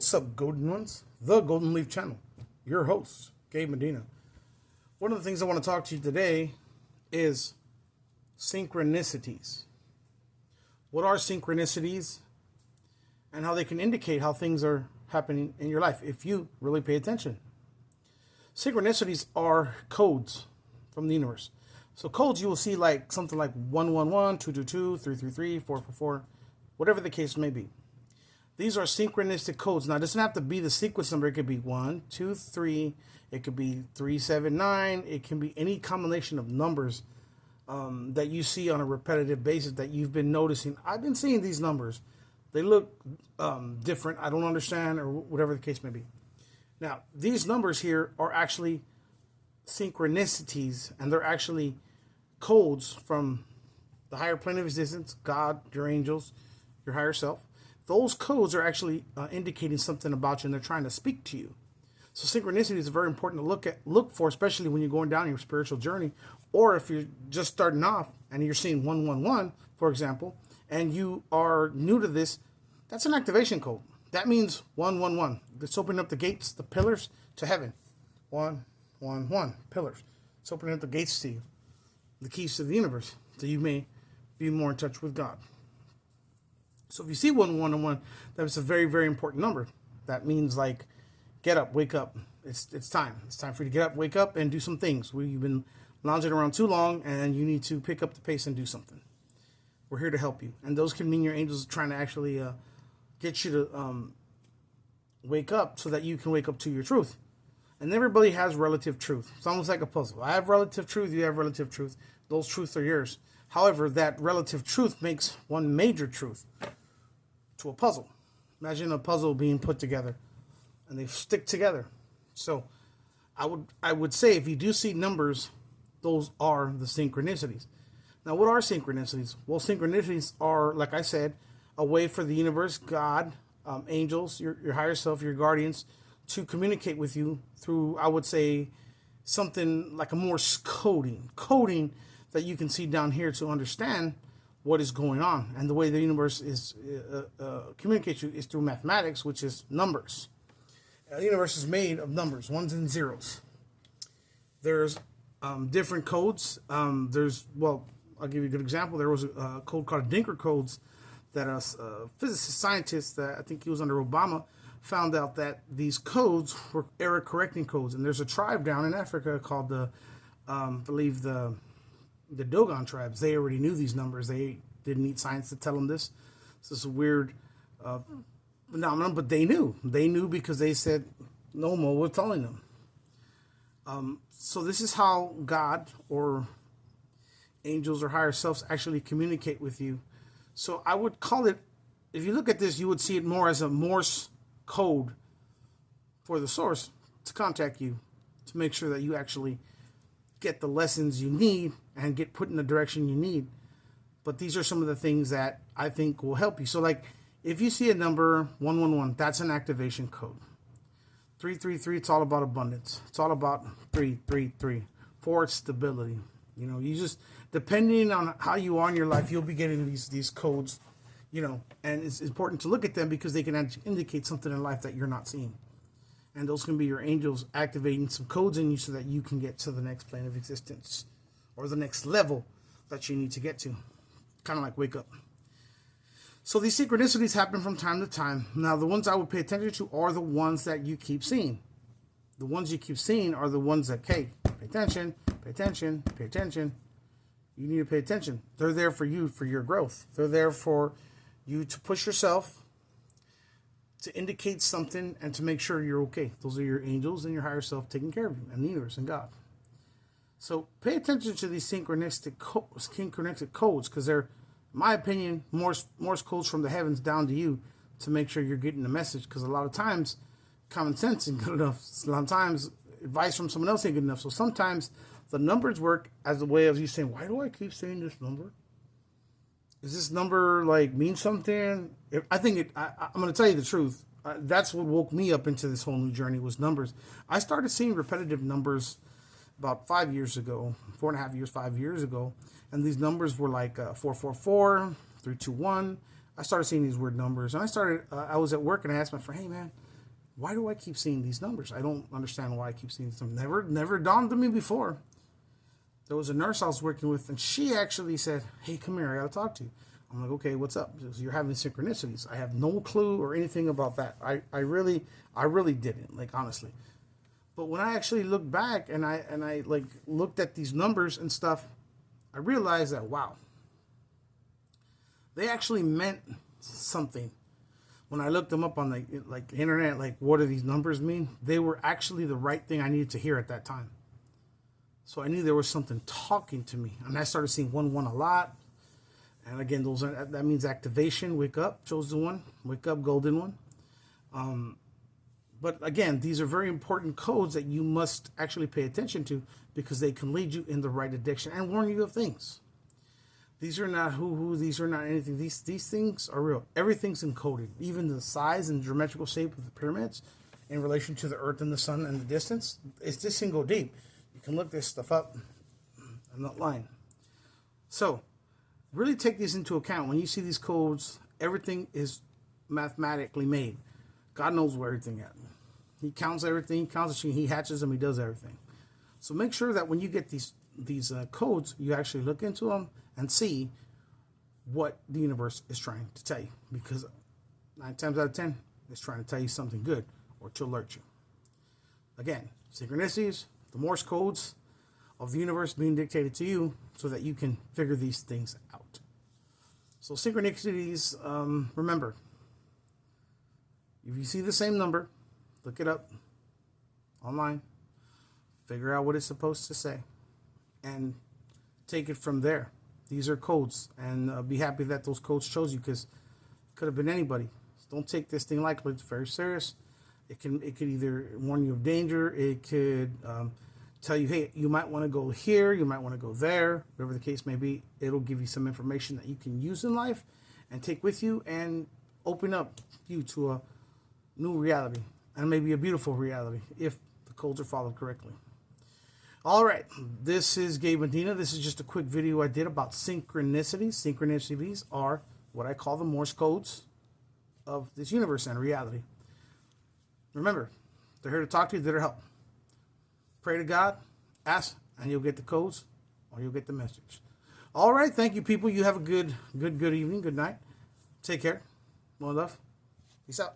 What's up, Golden Ones? The Golden Leaf Channel. Your host, Gabe Medina. One of the things I want to talk to you today is synchronicities. What are synchronicities and how they can indicate how things are happening in your life if you really pay attention? Synchronicities are codes from the universe. So codes you will see like something like 111, 222, 333, 444, whatever the case may be. These are synchronistic codes. Now, it doesn't have to be the sequence number. It could be 1, 2, 3. It could be 379. It can be any combination of numbers that you see on a repetitive basis that you've been noticing. I've been seeing these numbers. They look different. I don't understand, or whatever the case may be. Now, these numbers here are actually synchronicities, and they're actually codes from the higher plane of existence, God, your angels, your higher self. Those codes are actually indicating something about you, and they're trying to speak to you. So synchronicity is very important to look for, especially when you're going down your spiritual journey, or if you're just starting off and you're seeing 111, for example, and you are new to this. That's an activation code. That means 111. It's opening up the gates, the pillars to heaven. 111 pillars. It's opening up the gates to you, the keys to the universe, so you may be more in touch with God. So if you see 111, that's a very, very important number. That means like, get up, wake up. It's time. It's time for you to get up, wake up, and do some things. You've been lounging around too long, and you need to pick up the pace and do something. We're here to help you. And those can mean your angels trying to actually get you to wake up so that you can wake up to your truth. And everybody has relative truth. It's almost like a puzzle. I have relative truth. You have relative truth. Those truths are yours. However, that relative truth makes one major truth to a puzzle. Imagine a puzzle being put together and they stick together. So I would say if you do see numbers, those are the synchronicities. Now, what are synchronicities? Well, synchronicities are, like I said, a way for the universe, God, angels, your higher self, your guardians, to communicate with you through, I would say, something like a Morse coding that you can see down here to understand what is going on. And the way the universe is communicates you is through mathematics, which is numbers. The universe is made of numbers, ones and zeros. There's different codes. I'll give you a good example. There was a code called Dinker codes that a physicist, scientist, that I think he was under Obama, found out that these codes were error correcting codes. And there's a tribe down in Africa called the Dogon tribes. They already knew these numbers. They didn't need science to tell them this. This is a weird phenomenon, but they knew. They knew because they said, no more, we're telling them. So this is how God or angels or higher selves actually communicate with you. So I would call it, if you look at this, you would see it more as a Morse code for the source to contact you, to make sure that you actually get the lessons you need and get put in the direction you need. But these are some of the things that I think will help you. So like, if you see a number 111, that's an activation code. 333, it's all about abundance. It's all about 333. 4, it's stability. You know, you just, depending on how you are in your life, you'll be getting these codes, you know, and it's important to look at them because they can indicate something in life that you're not seeing. And those can be your angels activating some codes in you so that you can get to the next plane of existence or the next level that you need to get to. Kind of like wake up. So these synchronicities happen from time to time. Now, the ones I would pay attention to are the ones that you keep seeing. The ones you keep seeing are the ones that, hey, pay attention, pay attention, pay attention. You need to pay attention. They're there for you, for your growth. They're there for you to push yourself, to indicate something, and to make sure you're okay. Those are your angels and your higher self taking care of you, and the universe and God. So pay attention to these synchronistic codes, because they're, in my opinion, Morse codes from the heavens down to you to make sure you're getting the message. Because a lot of times, common sense isn't good enough. A lot of times, advice from someone else ain't good enough. So sometimes the numbers work as a way of you saying, why do I keep saying this number? Does this number like mean something? I'm going to tell you the truth. That's what woke me up into this whole new journey was numbers. I started seeing repetitive numbers about 5 years ago, 4.5 years, 5 years ago. And these numbers were like 444, 321. I started seeing these weird numbers. And I was at work and I asked my friend, hey man, why do I keep seeing these numbers? I don't understand why I keep seeing them. Never dawned on me before. There was a nurse I was working with, and she actually said, hey, come here, I gotta talk to you. I'm like, okay, what's up? She goes, you're having synchronicities. I have no clue or anything about that. I really didn't, like, honestly. But when I actually looked back and I like looked at these numbers and stuff, I realized that, wow, they actually meant something. When I looked them up on the internet, like, what do these numbers mean? They were actually the right thing I needed to hear at that time. So I knew there was something talking to me, and I started seeing 1-1 a lot. And again, that means activation. Wake up, chosen one. Wake up, golden one. But again, these are very important codes that you must actually pay attention to, because they can lead you in the right direction and warn you of things. These are not hoo-hoo. These are not anything. These things are real. Everything's encoded. Even the size and geometrical shape of the pyramids in relation to the earth and the sun and the distance. This can go deep. You can look this stuff up. I'm not lying. So, really take these into account. When you see these codes, everything is mathematically made. God knows where everything is. He counts everything. He counts the He hatches them. He does everything. So make sure that when you get these codes, you actually look into them and see what the universe is trying to tell you. Because 9 times out of 10, it's trying to tell you something good or to alert you. Again, synchronicities, the Morse codes of the universe being dictated to you so that you can figure these things out. So synchronicities, remember, if you see the same number, look it up online, figure out what it's supposed to say, and take it from there. These are codes, and be happy that those codes chose you, because it could have been anybody. So don't take this thing lightly. It's very serious. It could either warn you of danger. It could tell you, hey, you might want to go here, you might want to go there, whatever the case may be. It'll give you some information that you can use in life and take with you and open up you to a new reality, and maybe a beautiful reality if the codes are followed correctly. All right, this is Gabe Medina. This is just a quick video I did about synchronicities. Synchronicities are what I call the Morse codes of this universe and reality. Remember, they're here to talk to you, they're to help. Pray to God, ask, and you'll get the codes, or you'll get the message. All right, thank you, people. You have a good evening, good night. Take care. More love. Peace out.